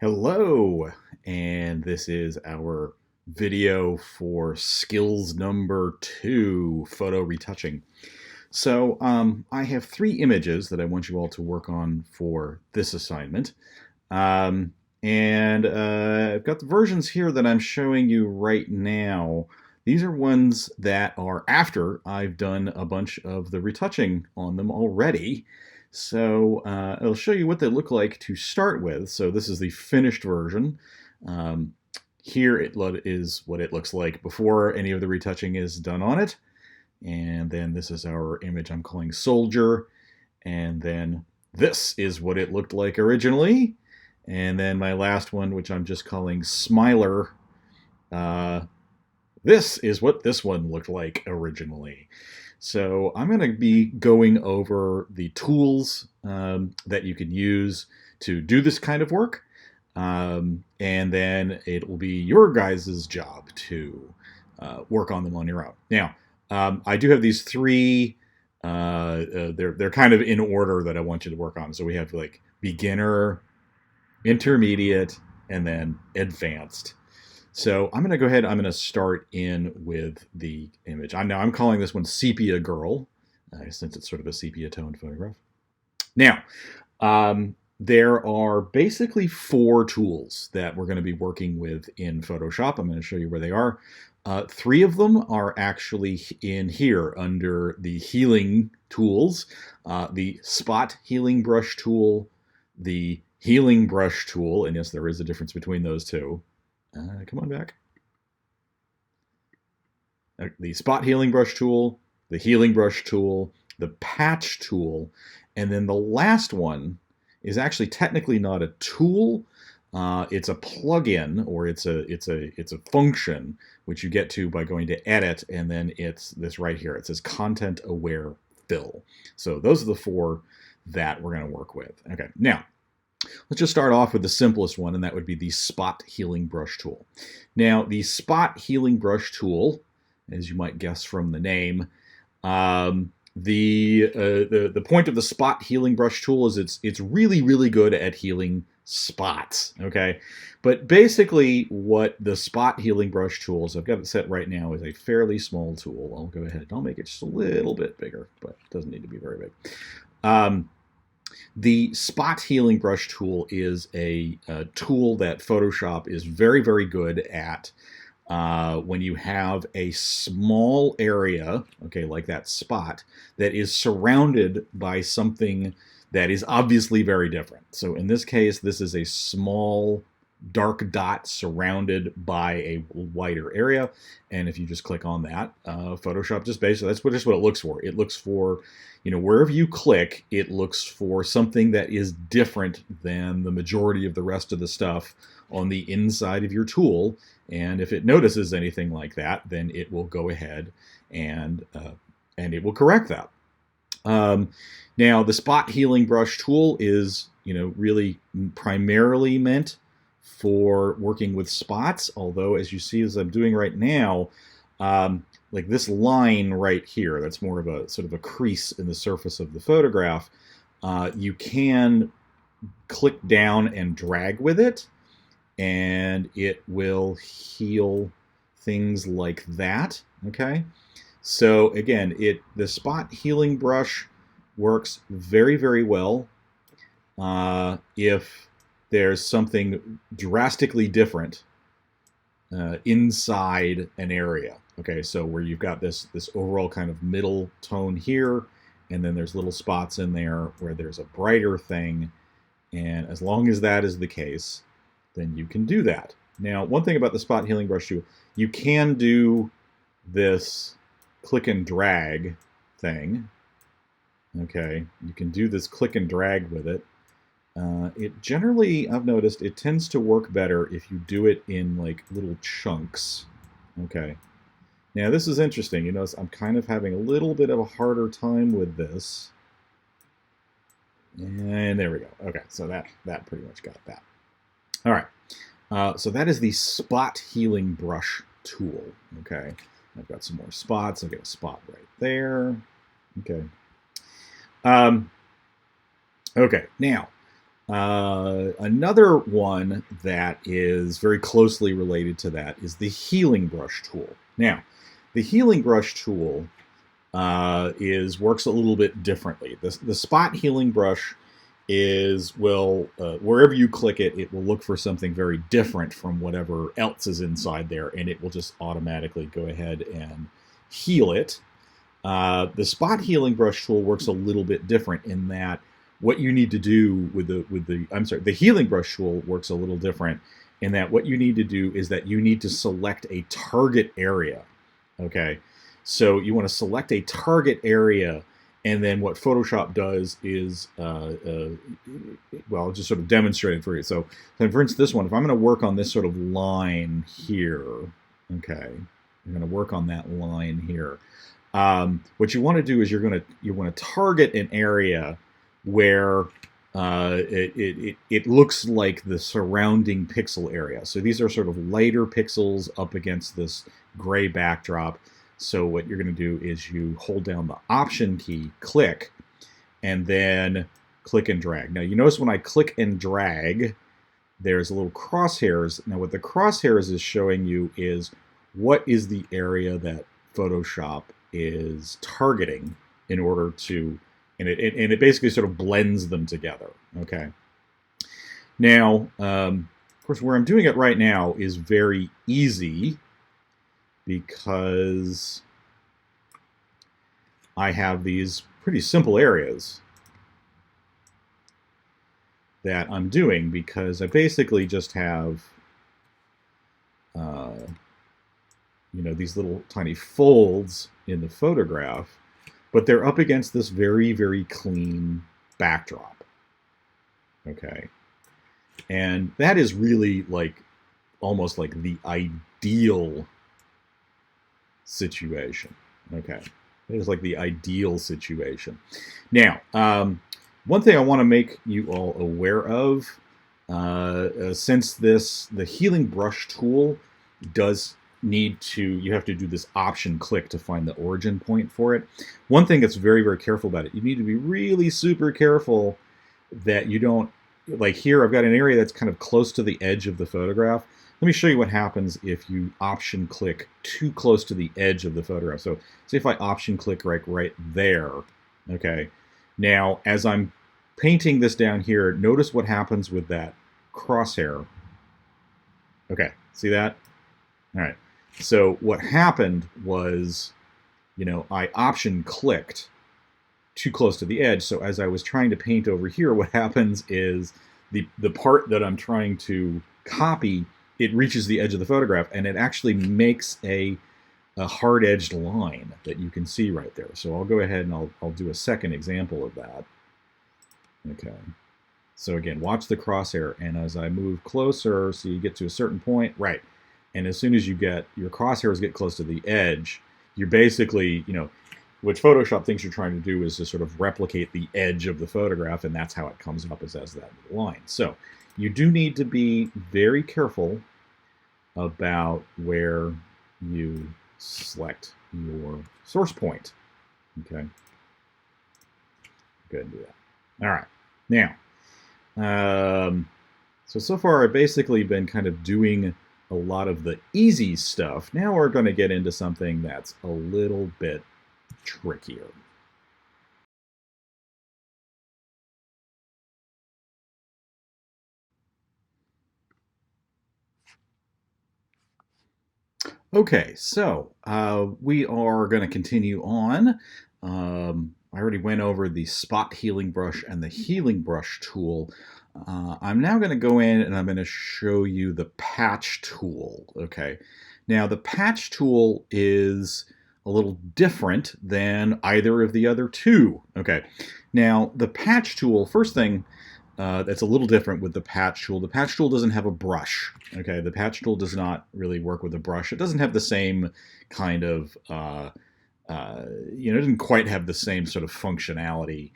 Hello, and this is our video for skills number 2, photo retouching. I have 3 images that I want you all to work on for this assignment. Um, I've got the versions here that I'm showing you right now. These are ones that are after I've done a bunch of the retouching on them already. I'll show you what they look like to start with. So this is the finished version. Um, Here it is what it looks like before any of the retouching is done on it. And then this is our image I'm calling Soldier. And then this is what it looked like originally. And then my last one, which I'm just calling Smiler, this is what this one looked like originally. So I'm going to be going over the tools that you can use to do this kind of work. And then it will be your guys' job to work on them on your own. Now, I do have these 3, they're kind of in order that I want you to work on. So we have like beginner, intermediate, and then advanced. So I'm going to go ahead, I'm going to start in with the image. I'm calling this one Sepia Girl, since it's sort of a sepia tone photograph. Now, there are basically 4 tools that we're going to be working with in Photoshop. I'm going to show you where they are. 3 of them are actually in here under the healing tools, the spot healing brush tool, the healing brush tool, and yes, there is a difference between those two. Come on back. The spot healing brush tool, the healing brush tool, the patch tool, and then the last one is actually technically not a tool. It's a plugin, or it's a function which you get to by going to Edit, and then it's this right here. It says Content Aware Fill. So those are the 4 that we're going to work with. Okay, now let's just start off with the simplest one, and that would be the spot healing brush tool. Now, the spot healing brush tool, as you might guess from the name, the point of the spot healing brush tool is it's really good at healing spots. Okay, but basically what the spot healing brush tools, I've got it set right now, is a fairly small tool. I'll go ahead and I'll make it just a little bit bigger, but it doesn't need to be very big. The spot healing brush tool is a tool that Photoshop is very good at when you have a small area, okay, like that spot, that is surrounded by something that is obviously very different. So in this case, this is a small dark dot surrounded by a wider area, and if you just click on that, Photoshop just basically, that's just what it looks for. It looks for, wherever you click, it looks for something that is different than the majority of the rest of the stuff on the inside of your tool, and if it notices anything like that, then it will go ahead and it will correct that. Now, the spot healing brush tool is, really primarily meant for working with spots, although as you see, as I'm doing right now, like this line right here, that's more of a sort of a crease in the surface of the photograph, you can click down and drag with it, and it will heal things like that. Okay, so again, the spot healing brush works very well if there's something drastically different inside an area. Okay, so where you've got this overall kind of middle tone here, and then there's little spots in there where there's a brighter thing, and as long as that is the case, then you can do that. Now, one thing about the spot healing brush tool, you can do this click and drag thing. Okay, you can do this click and drag with it. It generally, I've noticed, it tends to work better if you do it in like little chunks. Okay. Now this is interesting. You notice I'm kind of having a little bit of a harder time with this. And there we go. Okay, so that pretty much got that. All right. So that is the spot healing brush tool. Okay. I've got some more spots. I've got a spot right there. Okay. Okay. Now, Another one that is very closely related to that is the healing brush tool. Now, the healing brush tool works a little bit differently. The spot healing brush will wherever you click it, it will look for something very different from whatever else is inside there, and it will just automatically go ahead and heal it. The spot healing brush tool works a little bit different in that what you need to do the healing brush tool works a little different in that what you need to do is that you need to select a target area. Okay, so you want to select a target area, and then what Photoshop does is, well, I'll just sort of demonstrate it for you. So for instance, this one, if I'm going to work on this sort of line here, okay, I'm going to work on that line here. What you want to do is you want to target an area where it looks like the surrounding pixel area. So these are sort of lighter pixels up against this gray backdrop. So what you're going to do is you hold down the Option key, click, and then click and drag. Now you notice when I click and drag, there's little crosshairs. Now what the crosshairs is showing you is what is the area that Photoshop is targeting in order to, and it basically sort of blends them together. Okay. Now, of course, where I'm doing it right now is very easy because I have these pretty simple areas that I'm doing because I basically just have these little tiny folds in the photograph, but they're up against this very, very clean backdrop. Okay. And that is really almost like the ideal situation. Okay. It is like the ideal situation. Now, one thing I want to make you all aware of, since the healing brush tool does you have to do this Option click to find the origin point for it. One thing that's very, very careful about it, you need to be really super careful that you don't, like here, I've got an area that's kind of close to the edge of the photograph. Let me show you what happens if you Option click too close to the edge of the photograph. So say if I Option click right there, okay. Now, as I'm painting this down here, notice what happens with that crosshair. Okay, see that? All right. So what happened was, I Option clicked too close to the edge. So as I was trying to paint over here, what happens is the part that I'm trying to copy, it reaches the edge of the photograph, and it actually makes a hard-edged line that you can see right there. So I'll go ahead and I'll do a second example of that. Okay. So again, watch the crosshair, and as I move closer, so you get to a certain point, right. And as soon as your crosshairs get close to the edge, you're basically, what Photoshop thinks you're trying to do is to sort of replicate the edge of the photograph, and that's how it comes up as that line. So you do need to be very careful about where you select your source point. Okay. Go ahead and do that. All right. Now, so far I've basically been kind of doing a lot of the easy stuff. Now we're going to get into something that's a little bit trickier. Okay, so we are going to continue on. I already went over the spot healing brush and the healing brush tool. I'm now going to go in and I'm going to show you the patch tool. Okay, now the patch tool is a little different than either of the other two. Okay, now the patch tool, first thing that's a little different with the patch tool doesn't have a brush. Okay, the patch tool does not really work with a brush. It doesn't have the same kind of, it doesn't quite have the same sort of functionality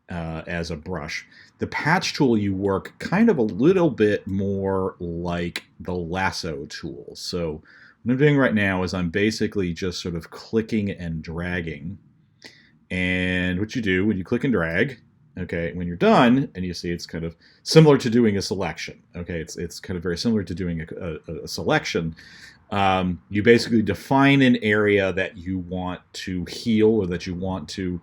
as a brush. The patch tool, you work kind of a little bit more like the lasso tool. So what I'm doing right now is I'm basically just sort of clicking and dragging. And what you do when you click and drag, Okay, when you're done, and you see it's kind of similar to doing a selection. Okay, it's kind of very similar to doing a selection. You basically define an area that you want to heal or that you want to,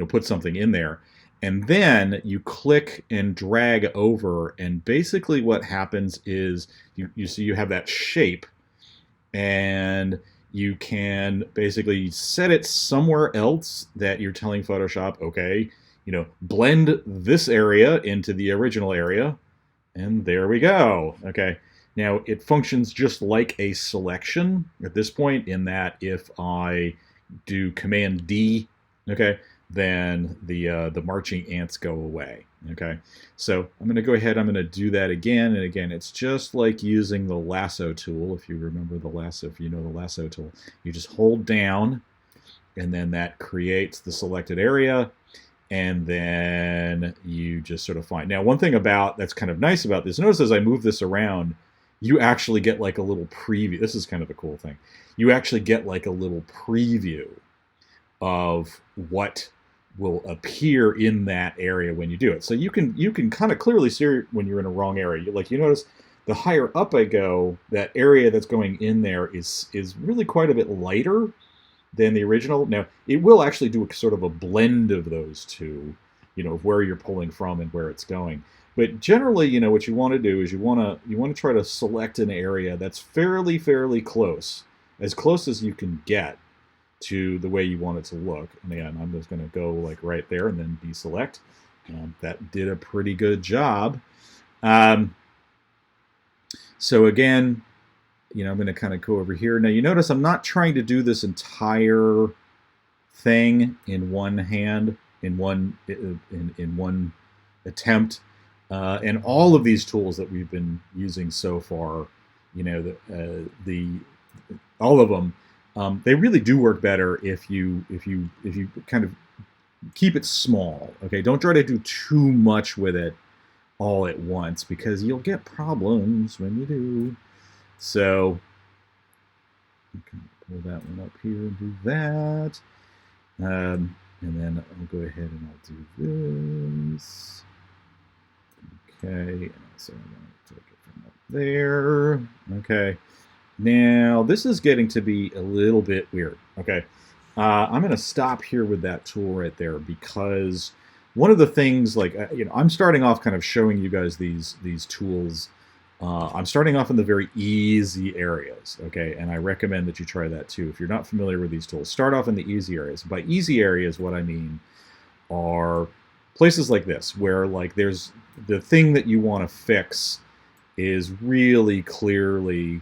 put something in there, and then you click and drag over, and basically what happens is you see you have that shape, and you can basically set it somewhere else that you're telling Photoshop, okay, blend this area into the original area, and there we go. Okay. Now it functions just like a selection at this point, in that if I do Command D, okay, then the marching ants go away. Okay, so I'm going to go ahead. I'm going to do that again and again. It's just like using the lasso tool. If you remember the lasso, if you know the lasso tool, you just hold down, and then that creates the selected area. And then you just sort of find. Now, one thing that's kind of nice about this, notice as I move this around, you actually get like a little preview. This is kind of a cool thing. You actually get like a little preview of what will appear in that area when you do it. So you can kind of clearly see when you're in a wrong area. You notice the higher up I go, that area that's going in there is really quite a bit lighter than the original. Now, it will actually do a sort of a blend of those two, of where you're pulling from and where it's going. But generally, what you want to do is you want to try to select an area that's fairly close, as close as you can get to the way you want it to look. And again, I'm just going to go like right there and then deselect. That did a pretty good job. So again, I'm going to kind of go over here. Now you notice I'm not trying to do this entire thing in one hand, in one attempt. And all of these tools that we've been using so far, all of them, they really do work better if you kind of keep it small. Okay, don't try to do too much with it all at once, because you'll get problems when you do. So I'm going to pull that one up here and do that. And then I'll go ahead and I'll do this. Okay, and so I'm going to take it from up there. Okay, now this is getting to be a little bit weird. Okay, I'm going to stop here with that tool right there, because one of the things, like, I'm starting off kind of showing you guys these tools. I'm starting off in the very easy areas, okay, and I recommend that you try that too. If you're not familiar with these tools, start off in the easy areas. By easy areas, what I mean are places like this, where like there's the thing that you want to fix is really clearly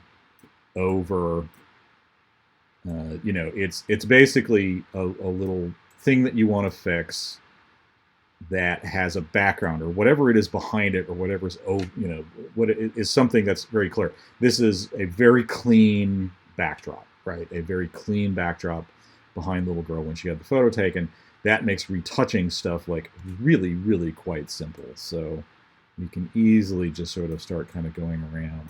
over, it's basically a little thing that you want to fix that has a background or whatever it is behind it, or whatever's, what it is, something that's very clear. This is a very clean backdrop, right? A very clean backdrop behind the little girl when she had the photo taken. That makes retouching stuff like really quite simple. So you can easily just sort of start kind of going around.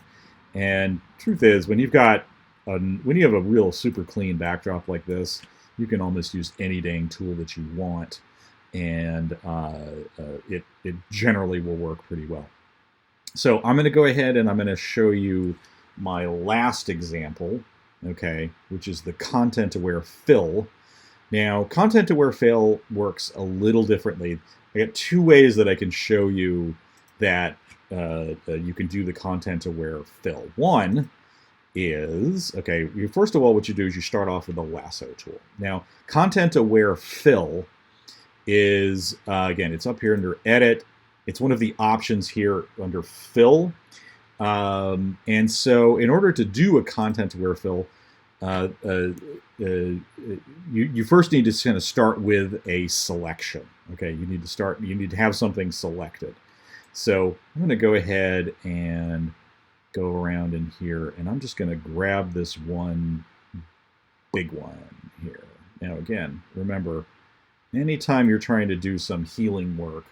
And truth is, when you have a real super clean backdrop like this, you can almost use any dang tool that you want, and it generally will work pretty well. So I'm going to go ahead and I'm going to show you my last example, okay, which is the content-aware fill. Now, content-aware fill works a little differently. I got two ways that I can show you that you can do the content-aware fill. One is, okay, first of all, what you do is you start off with the lasso tool. Now, content-aware fill is, again, it's up here under Edit. It's one of the options here under Fill. And so in order to do a content-aware fill, you first need to kind of start with a selection. Okay, you need to have something selected. So I'm going to go ahead and go around in here, and I'm just going to grab this one big one here. Now again, remember, anytime you're trying to do some healing work,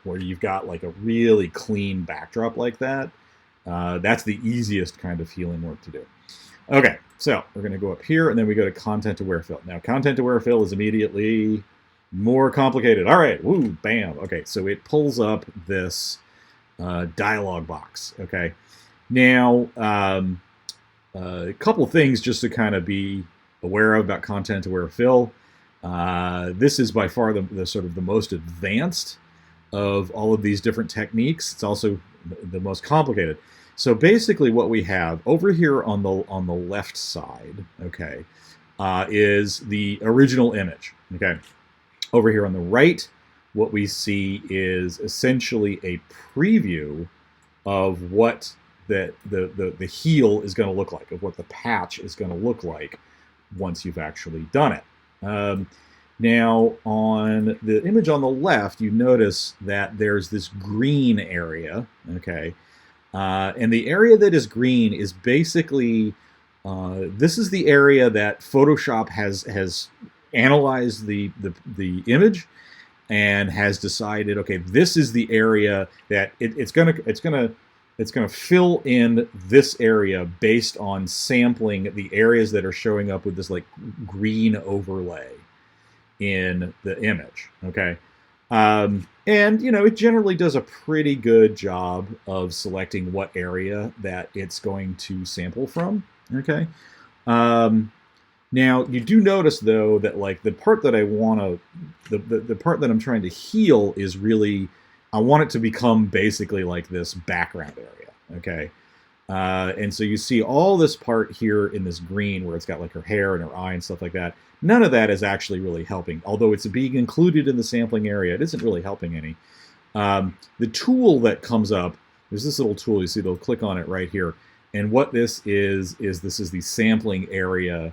where you've got like a really clean backdrop like that, that's the easiest kind of healing work to do. Okay, so we're going to go up here, and then we go to content-aware fill. Now, content-aware fill is immediately More complicated. All right. Woo, bam. Okay, so it pulls up this dialog box. Okay. Now, a couple things just to kind of be aware of about content aware fill. This is by far the sort of the most advanced of all of these different techniques. It's also the most complicated. So basically, what we have over here on the left side, okay, is the original image. Okay, over here on the right, what we see is essentially a preview of what the heel is going to look like, of what the patch is going to look like once you've actually done it. Now, on the image on the left, you notice that there's this green area, okay? And the area that is green is basically, this is the area that Photoshop has analyzed the image and has decided, okay, this is the area that it's gonna fill in this area based on sampling the areas that are showing up with this like green overlay in the image. Okay, and you know it generally does a pretty good job of selecting what area that it's going to sample from. Okay. Now you do notice though that like the part that I want to, the part that I'm trying to heal is really, I want it to become basically like this background area, okay? And so you see all this part here in this green where it's got like her hair and her eye and stuff like that. None of that is actually really helping. Although it's being included in the sampling area, it isn't really helping any. The tool that comes up, there's this little tool, you see they'll click on it right here. And what this is this is the sampling area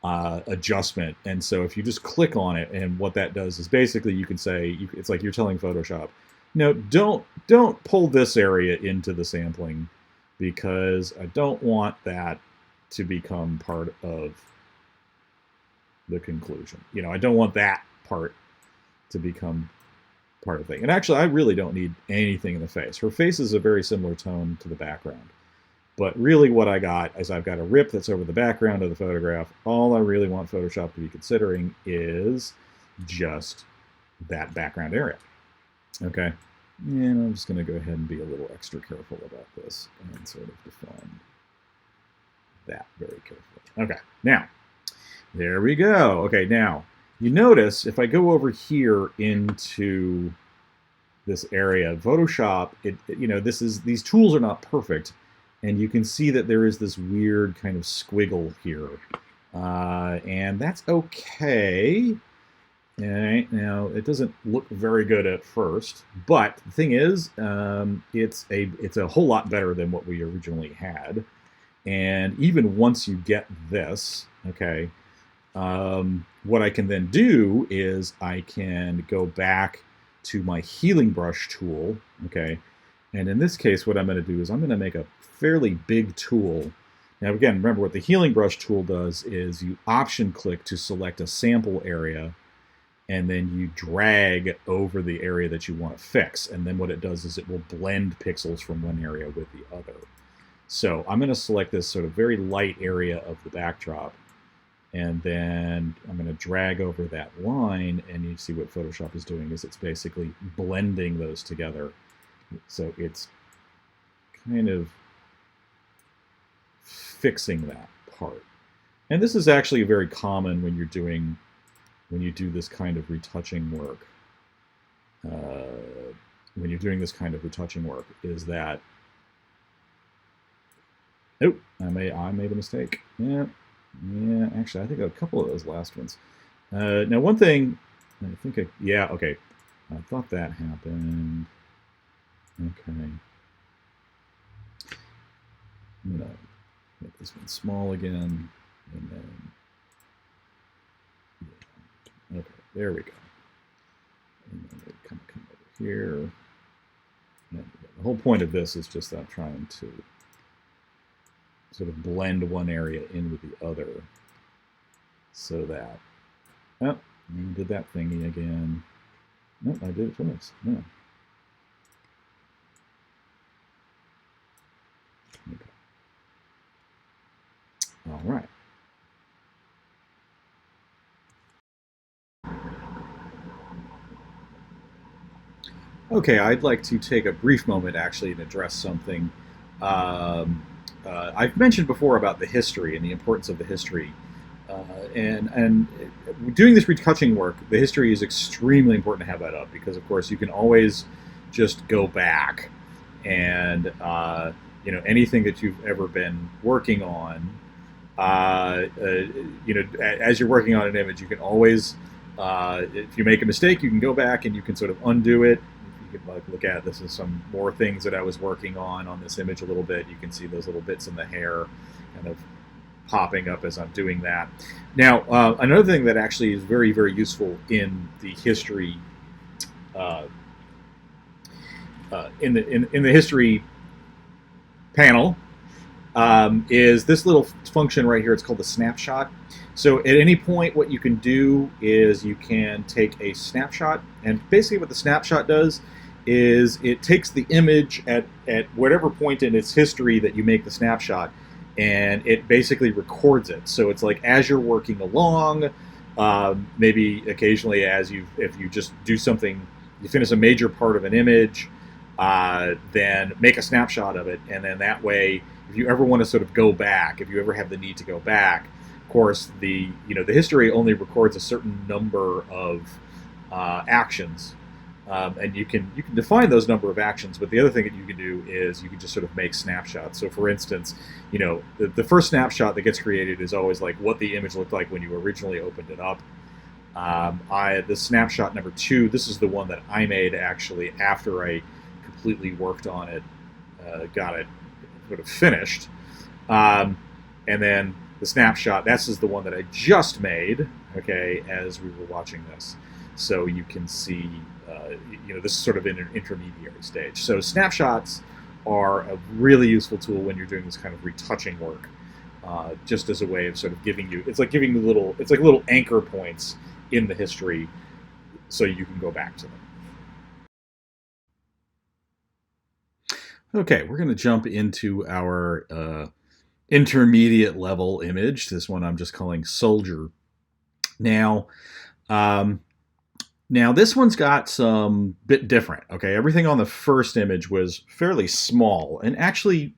adjustment. And so if you just click on it, and what that does is basically you can say, it's like you're telling Photoshop, no, don't pull this area into the sampling because I don't want that to become part of the conclusion. You know, I don't want that part to become part of the thing. And actually, I really don't need anything in the face. Her face is a very similar tone to the background. But really what I got is I've got a rip that's over the background of the photograph. All I really want Photoshop to be considering is just that background area. Okay, and I'm just going to go ahead and be a little extra careful about this and sort of define that very carefully. Okay, now, there we go. Okay, now, you notice if I go over here into this area, Photoshop, you know, these tools are not perfect. And you can see that there is this weird kind of squiggle here. And that's okay. All right, now, it doesn't look very good at first. But the thing is, it's a whole lot better than what we originally had. And even once you get this, okay, what I can then do is I can go back to my healing brush tool, okay, and in this case, what I'm going to do is I'm going to make a fairly big tool. Now, again, remember what the healing brush tool does is you option click to select a sample area, and then you drag over the area that you want to fix. And then what it does is it will blend pixels from one area with the other. So I'm going to select this sort of very light area of the backdrop, and then I'm going to drag over that line, and you see what Photoshop is doing is it's basically blending those together. So it's kind of fixing that part. And this is actually very common when you do this kind of retouching work. When you're doing this kind of retouching work, is that, oh, I made a mistake. Yeah, actually, I think a couple of those last ones. Now, one thing, I think, yeah, okay, I thought that happened. Okay. I'm going to make this one small again, and then, yeah. Okay, there we go. And then we come over here. And the whole point of this is just that I'm trying to sort of blend one area in with the other so that, oh, you did that thingy again. Nope, I did it twice. No. Okay. All right. Okay, I'd like to take a brief moment actually and address something. Um, I've mentioned before about the history and the importance of the history. And doing this retouching work, the history is extremely important to have that up because, of course, you can always just go back and anything that you've ever been working on. As you're working on an image, you can always, if you make a mistake, you can go back and you can sort of undo it. You can like look at this is some more things that I was working on this image a little bit. You can see those little bits in the hair kind of popping up as I'm doing that. Now, another thing that actually is very, very useful in the history, uh, in the history panel, is this little function right here. It's called the snapshot. So at any point, what you can do is you can take a snapshot, and basically what the snapshot does is it takes the image at whatever point in its history that you make the snapshot, and it basically records it. So it's like as you're working along, maybe occasionally if you just do something, you finish a major part of an image, then make a snapshot of it, and then that way, if you ever want to sort of go back, if you ever have the need to go back, of course the history only records a certain number of actions. And you can define those number of actions, but the other thing that you can do is you can just sort of make snapshots. So for instance, the first snapshot that gets created is always like what the image looked like when you originally opened it up. The snapshot number 2, this is the one that I made actually after I completely worked on it, got it sort of finished. And then the snapshot, this is the one that I just made, okay, as we were watching this. So you can see, this is sort of in an intermediary stage. So snapshots are a really useful tool when you're doing this kind of retouching work, just as a way of sort of giving you, it's like little anchor points in the history so you can go back to them. Okay, we're going to jump into our intermediate level image. This one I'm just calling Soldier. Now, this one's got some bit different. Okay, everything on the first image was fairly small and actually,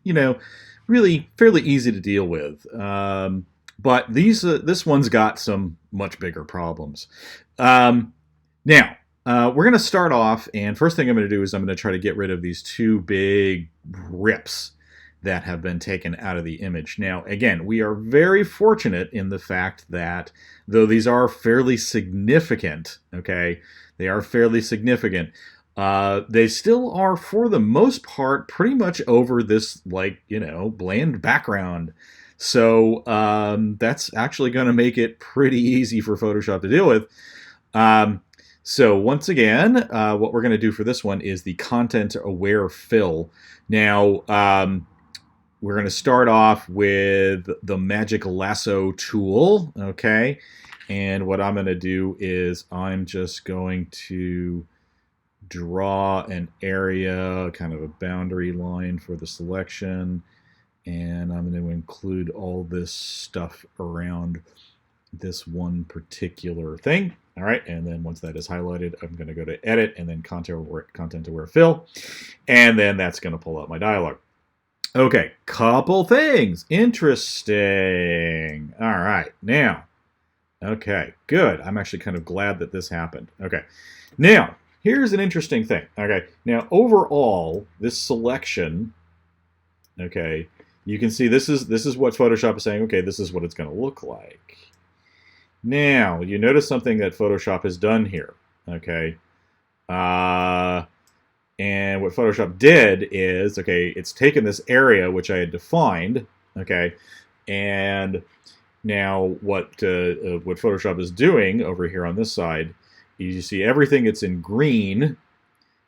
really fairly easy to deal with. But this one's got some much bigger problems. Now, we're going to start off, and first thing I'm going to do is I'm going to try to get rid of these 2 big rips that have been taken out of the image. Now, again, we are very fortunate in the fact that though these are fairly significant, okay, they are fairly significant, they still are, for the most part, pretty much over this, bland background. So that's actually going to make it pretty easy for Photoshop to deal with. So once again, what we're going to do for this one is the content-aware fill. Now, we're going to start off with the Magic Lasso tool, okay? And what I'm going to do is I'm just going to draw an area, kind of a boundary line for the selection, and I'm going to include all this stuff around this one particular thing. All right, and then once that is highlighted, I'm going to go to Edit and then Content-Aware Fill, and then that's going to pull out my dialog. Okay, couple things. Interesting. All right, now, okay, good. I'm actually kind of glad that this happened. Okay, now, here's an interesting thing. Okay, now, overall, this selection, okay, you can see this is what Photoshop is saying, okay, this is what it's going to look like. Now, you notice something that Photoshop has done here, okay? And what Photoshop did is, okay, it's taken this area which I had defined, okay, and now what Photoshop is doing over here on this side is you see everything that's in green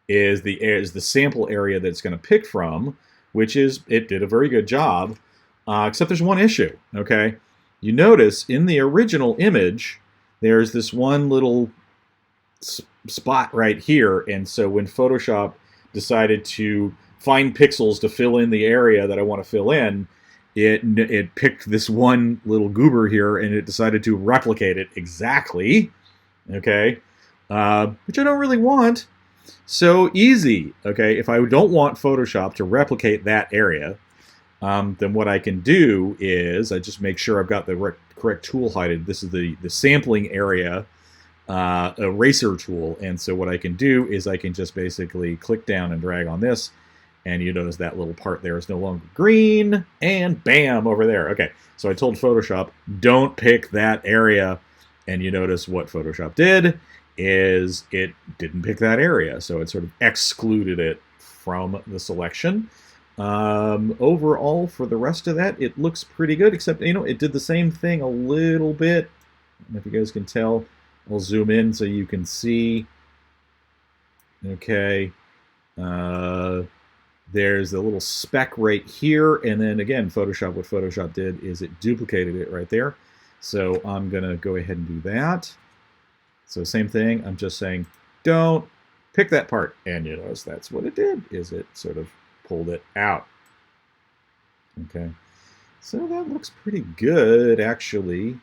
is the sample area that it's going to pick from, which is, it did a very good job, except there's one issue, okay? You notice in the original image, there's this one little spot right here, and so when Photoshop decided to find pixels to fill in the area that I want to fill in, it picked this one little goober here, and it decided to replicate it exactly, okay, which I don't really want. So easy, okay? If I don't want Photoshop to replicate that area, then what I can do is I just make sure I've got the correct tool height. This is the sampling area eraser tool, and so what I can do is I can just basically click down and drag on this, and you notice that little part there is no longer green, and bam, over there. Okay, so I told Photoshop, don't pick that area, and you notice what Photoshop did is it didn't pick that area, so it sort of excluded it from the selection. Overall, for the rest of that, it looks pretty good, except, it did the same thing a little bit. I don't know if you guys can tell. I'll zoom in so you can see. Okay. There's a little speck right here, and then again, what Photoshop did is it duplicated it right there. So I'm going to go ahead and do that. So same thing, I'm just saying, don't pick that part. And you notice that's what it did, is it sort of pulled it out. Okay, so that looks pretty good, actually.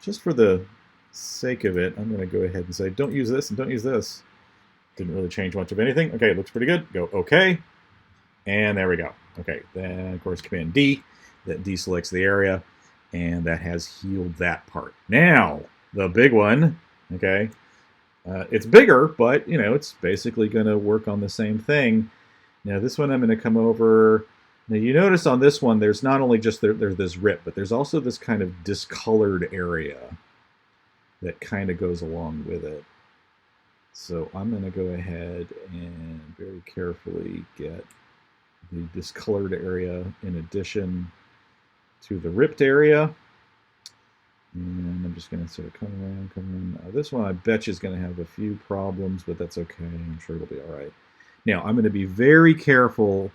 Just for the sake of it, I'm going to go ahead and say, don't use this and don't use this. Didn't really change much of anything. Okay, it looks pretty good. Go OK. And there we go. Okay, then, of course, Command D. That deselects the area, and that has healed that part. Now, the big one, okay, it's bigger, but, it's basically going to work on the same thing. Now, this one I'm going to come over. Now, you notice on this one, there's not only just there's this rip, but there's also this kind of discolored area that kind of goes along with it. So I'm going to go ahead and very carefully get the discolored area in addition to the ripped area. And I'm just going to sort of come around. This one I bet you is going to have a few problems, but that's okay. I'm sure it'll be all right. Now, I'm going to be very careful,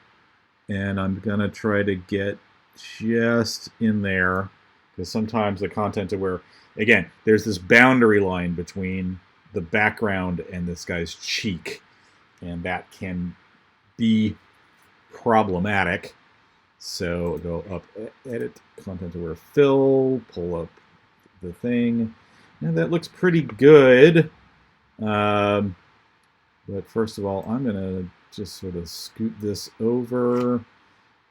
and I'm going to try to get just in there, because sometimes the content of where, again, there's this boundary line between the background and this guy's cheek, and that can be problematic. So go up, edit, content aware fill, pull up the thing. Now that looks pretty good. But first of all, I'm going to just sort of scoot this over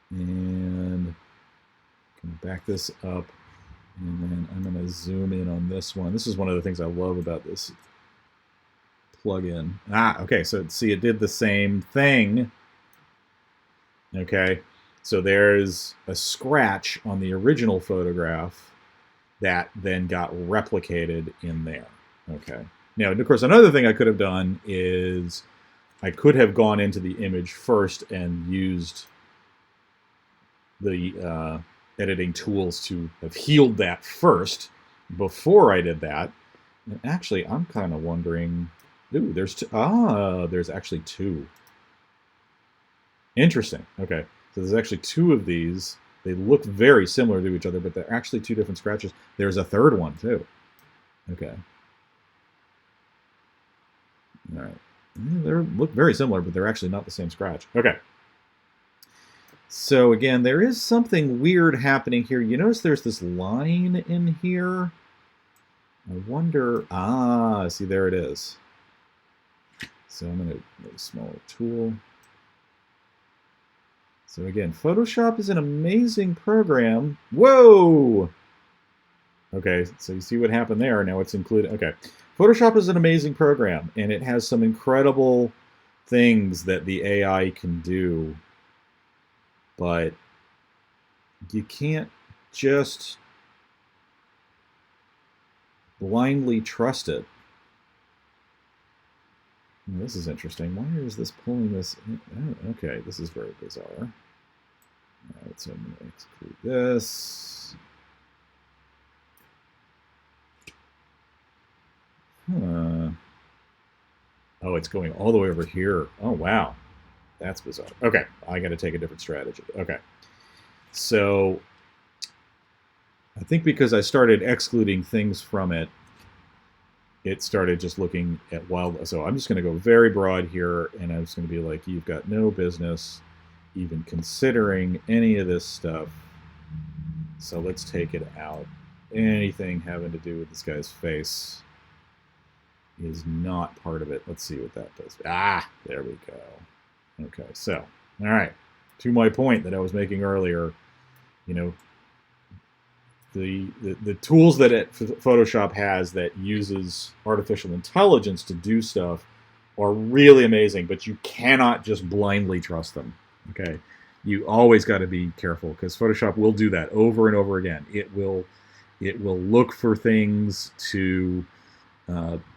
and back this up. And then I'm going to zoom in on this one. This is one of the things I love about this plugin. Okay, so see, it did the same thing. Okay, so there's a scratch on the original photograph that then got replicated in there. Okay. Now, of course, another thing I could have done is I could have gone into the image first and used the editing tools to have healed that first before I did that. And actually, I'm kind of wondering, ooh, there's two. There's actually two. Interesting. Okay, so there's actually two of these. They look very similar to each other, but they're actually two different scratches. There's a third one, too. Okay. All right. They look very similar, but they're actually not the same scratch. Okay. So, again, there is something weird happening here. You notice there's this line in here. I wonder... see, there it is. So I'm going to make a smaller tool. So again, Photoshop is an amazing program. Whoa! Okay, so you see what happened there. Now it's included. Okay, Photoshop is an amazing program, and it has some incredible things that the AI can do. But you can't just blindly trust it. This is interesting. Why is this pulling this? Oh, okay, this is very bizarre. All right, so I'm going to exclude this. Oh, it's going all the way over here. Oh, wow. That's bizarre. Okay, I got to take a different strategy. Okay, so I think because I started excluding things from it, it started just looking at wild. So I'm just going to go very broad here, and I'm just going to be like, you've got no business even considering any of this stuff. So let's take it out. Anything having to do with this guy's face. is not part of it. Let's see what that does. Ah, there we go. Okay, so, all right. To my point that I was making earlier, you know, the tools that Photoshop has that uses artificial intelligence to do stuff are really amazing, but you cannot just blindly trust them. Okay, you always got to be careful because Photoshop will do that over and over again. It will look for things to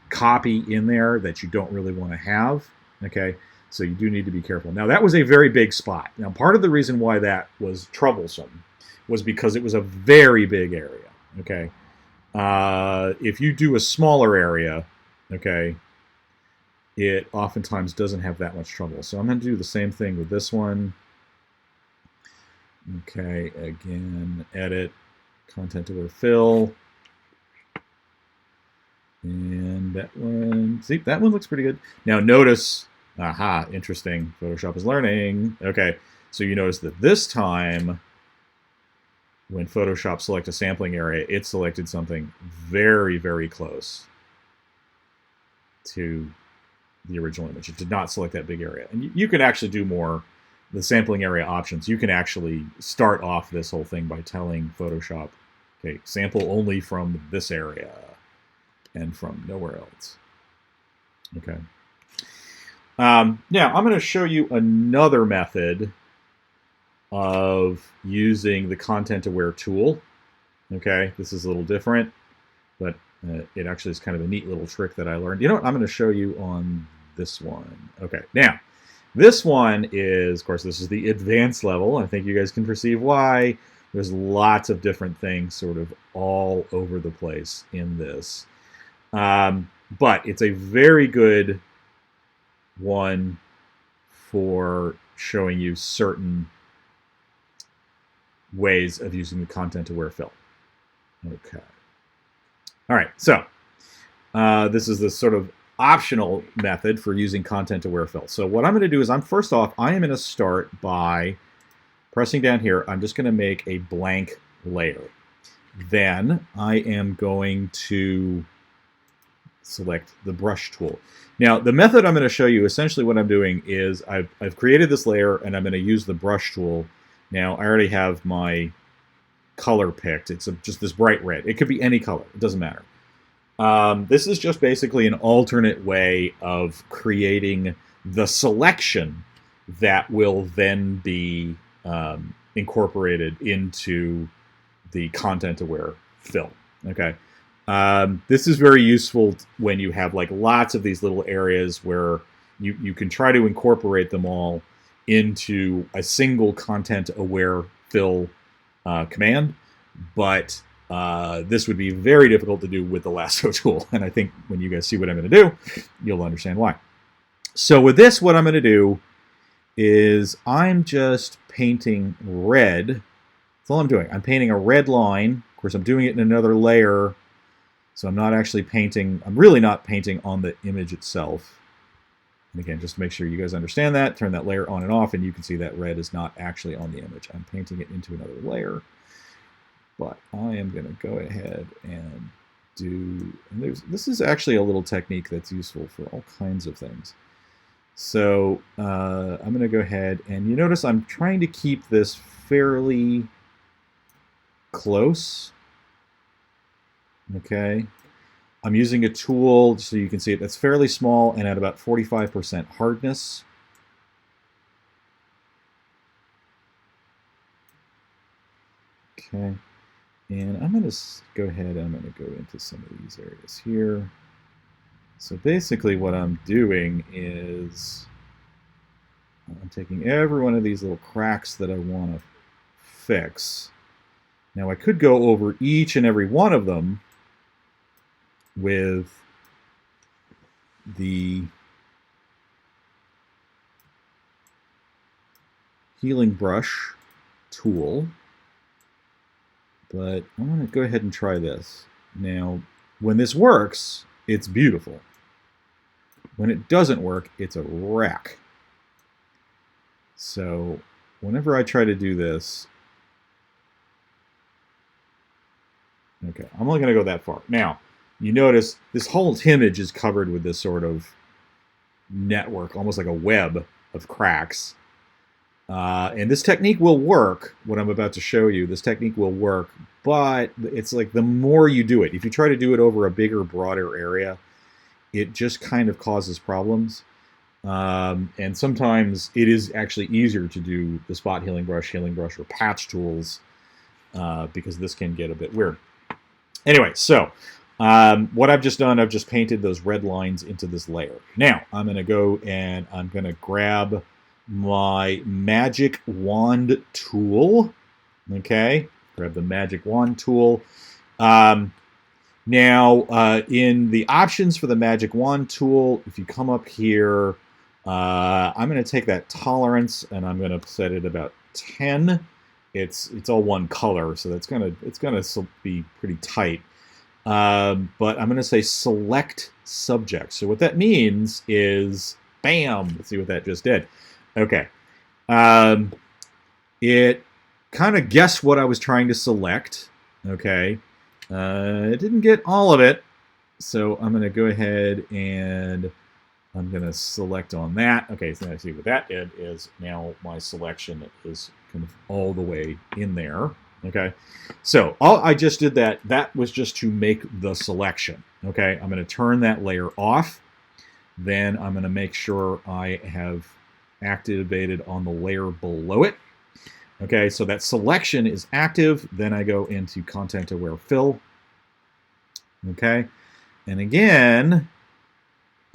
copy in there that you don't really want to have. Okay, so you do need to be careful. Now that was a very big spot. Now part of the reason why that was troublesome was because it was a very big area. Okay, if you do a smaller area, okay, it oftentimes doesn't have that much trouble. So I'm going to do the same thing with this one. Okay, again, edit, content aware fill. And that one, see, that one looks pretty good. Now notice, aha, interesting, Photoshop is learning. Okay, so you notice that this time, when Photoshop select a sampling area, it selected something very, very close to the original image. It did not select that big area. And you can actually do more, the sampling area options. You can actually start off this whole thing by telling Photoshop, okay, sample only from this area and from nowhere else. Okay. Now, I'm going to show you another method of using the content aware tool. Okay, this is a little different, but it actually is kind of a neat little trick that I learned. You know what? I'm going to show you on this one. Okay, now this one is, of course, this is the advanced level. I think you guys can perceive why. There's lots of different things sort of all over the place in this. But it's a very good one for showing you certain ways of using the content aware fill. Okay. All right, so this is the sort of optional method for using content aware fill. So what I'm going to do is first off, I am going to start by pressing down here. I'm just going to make a blank layer. Then I am going to select the brush tool. Now, the method I'm going to show you, essentially what I'm doing is I've created this layer and I'm going to use the brush tool. Now, I already have my color picked. It's just this bright red. It could be any color. It doesn't matter. This is just basically an alternate way of creating the selection that will then be incorporated into the content-aware fill. Okay. This is very useful when you have like lots of these little areas where you can try to incorporate them all into a single content-aware fill command, but this would be very difficult to do with the lasso tool. And I think when you guys see what I'm going to do, you'll understand why. So with this, what I'm going to do is I'm just painting red. That's all I'm doing. I'm painting a red line. Of course, I'm doing it in another layer. So I'm not actually painting, I'm really not painting on the image itself. And again, just to make sure you guys understand that, turn that layer on and off, and you can see that red is not actually on the image. I'm painting it into another layer. But I am going to go ahead and do, and this is actually a little technique that's useful for all kinds of things. So I'm going to go ahead, and you notice I'm trying to keep this fairly close. Okay. I'm using a tool, so you can see it, that's fairly small and at about 45% hardness. Okay. And I'm going to go ahead, I'm going to go into some of these areas here. So basically what I'm doing is I'm taking every one of these little cracks that I want to fix. Now I could go over each and every one of them with the healing brush tool, but I'm going to go ahead and try this. Now, when this works, it's beautiful. When it doesn't work, it's a wreck. So whenever I try to do this, okay, I'm only going to go that far. Now, you notice this whole image is covered with this sort of network, almost like a web of cracks. And this technique will work, what I'm about to show you, this technique will work, but it's like the more you do it, if you try to do it over a bigger, broader area, it just kind of causes problems. And sometimes it is actually easier to do the spot healing brush, or patch tools, because this can get a bit weird. Anyway, so what I've just done, I've just painted those red lines into this layer. Now, I'm going to go and I'm going to grab my magic wand tool. Okay, grab the magic wand tool. Now, in the options for the magic wand tool, if you come up here, I'm going to take that tolerance and I'm going to set it about 10. It's all one color, so it's gonna be pretty tight. But I'm going to say select subject. So what that means is, bam, let's see what that just did. Okay. It kind of guessed what I was trying to select. Okay. It didn't get all of it. So I'm going to go ahead and I'm going to select on that. Okay, so now see what that did is now my selection is kind of all the way in there. Okay, so all I just did that was just to make the selection. Okay, I'm going to turn that layer off. Then I'm going to make sure I have activated on the layer below it. Okay, so that selection is active. Then I go into content aware fill. Okay, and again,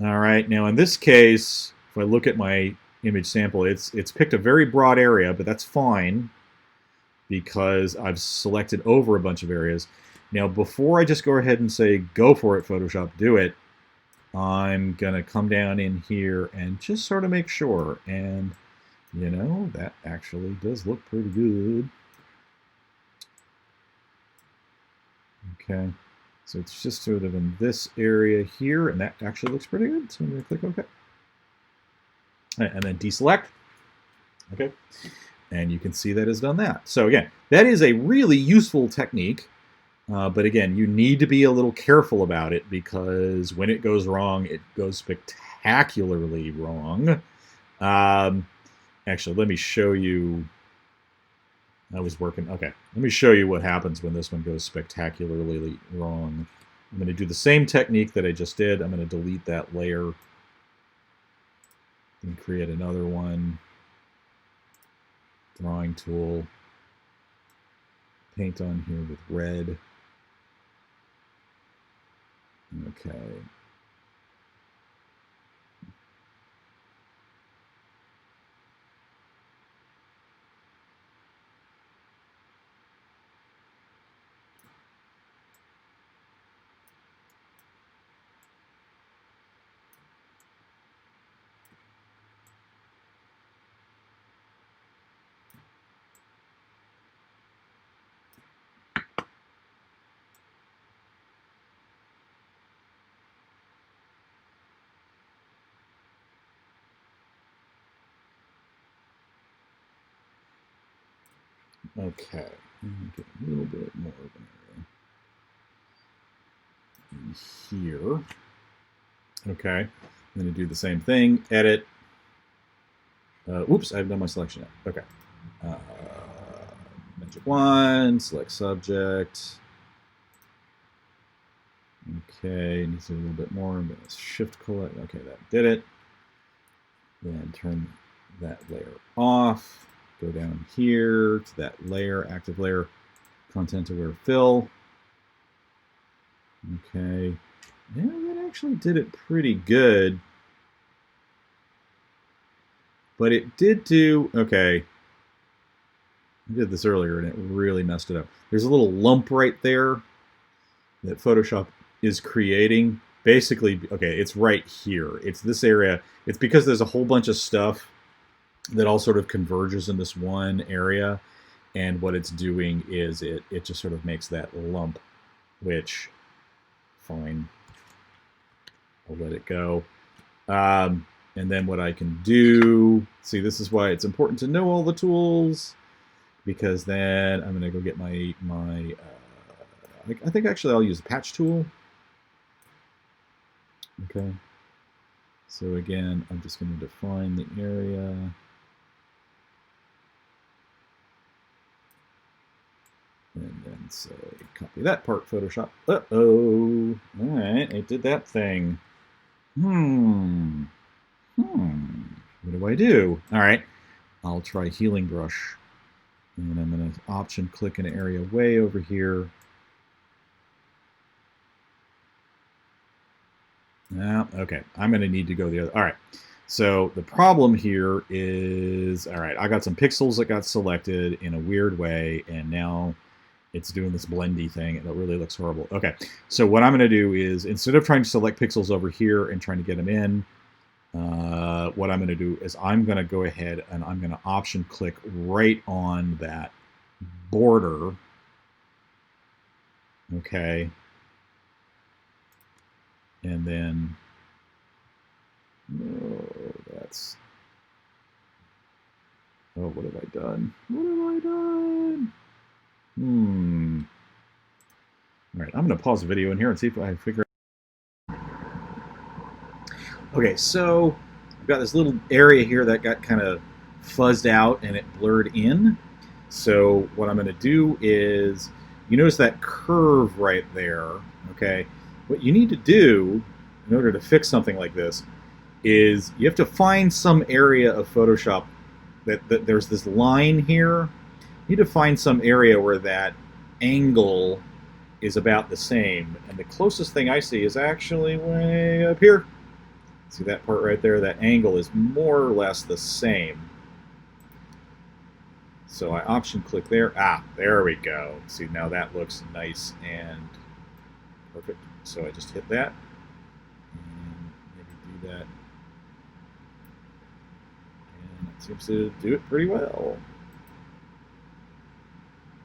all right, now in this case, if I look at my image sample, it's picked a very broad area, but that's fine because I've selected over a bunch of areas. Now, before I just go ahead and say, go for it, Photoshop, do it, I'm going to come down in here and just sort of make sure. And, you know, that actually does look pretty good. Okay. So it's just sort of in this area here, and that actually looks pretty good. So I'm going to click OK. And then deselect. Okay. And you can see that has done that. So again, that is a really useful technique. But again, you need to be a little careful about it because when it goes wrong, it goes spectacularly wrong. Actually, let me show you. I was working. Okay, let me show you what happens when this one goes spectacularly wrong. I'm going to do the same technique that I just did. I'm going to delete that layer and create another one. Drawing tool. Paint on here with red. Okay. Okay, get a little bit more of an area in here. Okay, I'm going to do the same thing. Edit. Oops, I haven't done my selection yet. Okay. Magic wand, select subject. Okay, needs a little bit more. I'm going to shift collect. Okay, that did it. Then turn that layer off. Go down here to that layer, active layer, content aware fill. Okay, yeah, that actually did it pretty good. But it did do, okay, I did this earlier and it really messed it up. There's a little lump right there that Photoshop is creating. Basically, okay, it's right here. It's this area. It's because there's a whole bunch of stuff that all sort of converges in this one area, and what it's doing is it just sort of makes that lump, which, fine, I'll let it go. And then what I can do, see, this is why it's important to know all the tools, because then I'm going to go get my I think actually I'll use the patch tool. Okay. So again, I'm just going to define the area. And then say, copy that part, Photoshop. Uh-oh. All right, it did that thing. What do I do? All right, I'll try healing brush. And I'm going to option click an area way over here. Okay, I'm going to need to go the other. All right, so the problem here is, all right, I got some pixels that got selected in a weird way, and now it's doing this blendy thing, and it really looks horrible. Okay, so what I'm going to do is, instead of trying to select pixels over here and trying to get them in, what I'm going to do is I'm going to go ahead and I'm going to option click right on that border. Okay. And then, what have I done? What have I done? All right, I'm going to pause the video in here and see if I figure out. Okay, so I've got this little area here that got kind of fuzzed out and it blurred in. So what I'm going to do is, you notice that curve right there, okay? What you need to do in order to fix something like this is you have to find some area of Photoshop that there's this line here. You need to find some area where that angle is about the same. And the closest thing I see is actually way up here. See that part right there? That angle is more or less the same. So I option click there. There we go. See, now that looks nice and perfect. So I just hit that. And maybe do that. And it seems to do it pretty well.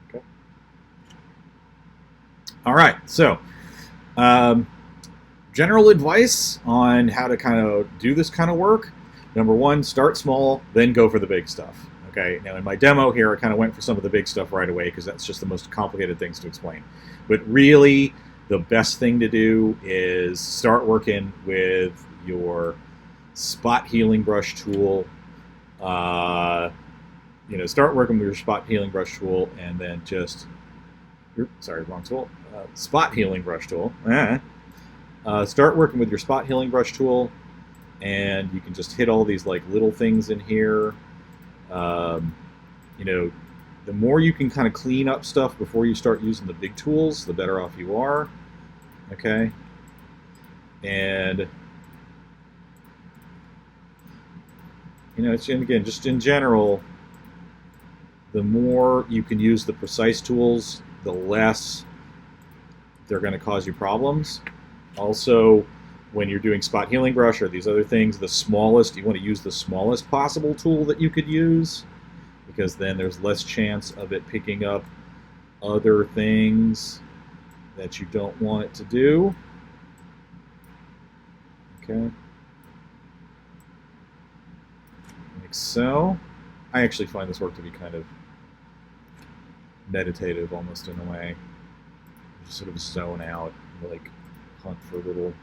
Okay. All right. So, general advice on how to kind of do this kind of work. Number one, start small, then go for the big stuff. Okay, now in my demo here, I kind of went for some of the big stuff right away because that's just the most complicated things to explain. But really, the best thing to do is start working with your spot healing brush tool. Start working with your spot healing brush tool, and then just, wrong tool. Spot healing brush tool. Start working with your spot healing brush tool, and you can just hit all these like little things in here. The more you can kind of clean up stuff before you start using the big tools, the better off you are. Okay. And, again, just in general, the more you can use the precise tools, the less they're going to cause you problems. Also, when you're doing spot healing brush or these other things, you want to use the smallest possible tool that you could use, because then there's less chance of it picking up other things that you don't want it to do. Okay. Like so. I actually find this work to be kind of meditative almost in a way. You just sort of zone out, like hunt for little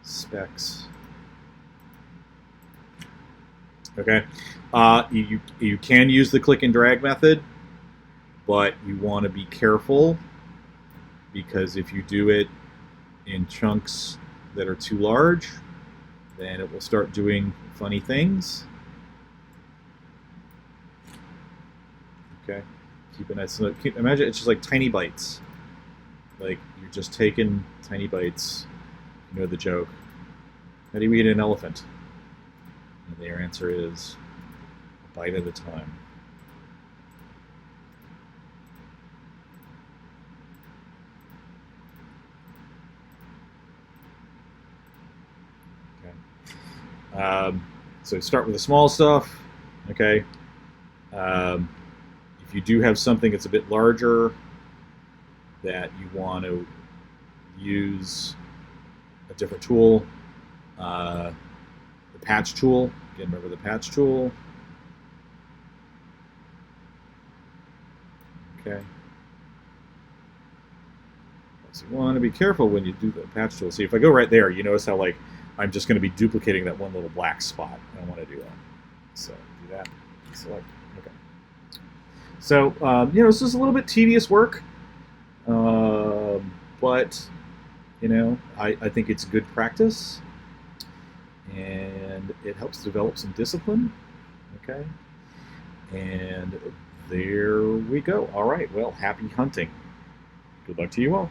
specks. Okay, you can use the click and drag method, but you want to be careful, because if you do it in chunks that are too large, then it will start doing funny things. Okay, keep it nice. Imagine it's just like tiny bites. Like you're just taking tiny bites. You know the joke. How do you eat an elephant? And their answer is a bite at a time. Okay. So start with the small stuff. Okay. If you do have something that's a bit larger that you want to use a different tool, the patch tool. Again, remember the patch tool. Okay. So you want to be careful when you do the patch tool. See, if I go right there, you notice how like I'm just going to be duplicating that one little black spot. I don't want to do that. So do that. Select. Okay. So this is a little bit tedious work, but I think it's good practice, and it helps develop some discipline. Okay. And there we go. All right. Well, happy hunting. Good luck to you all.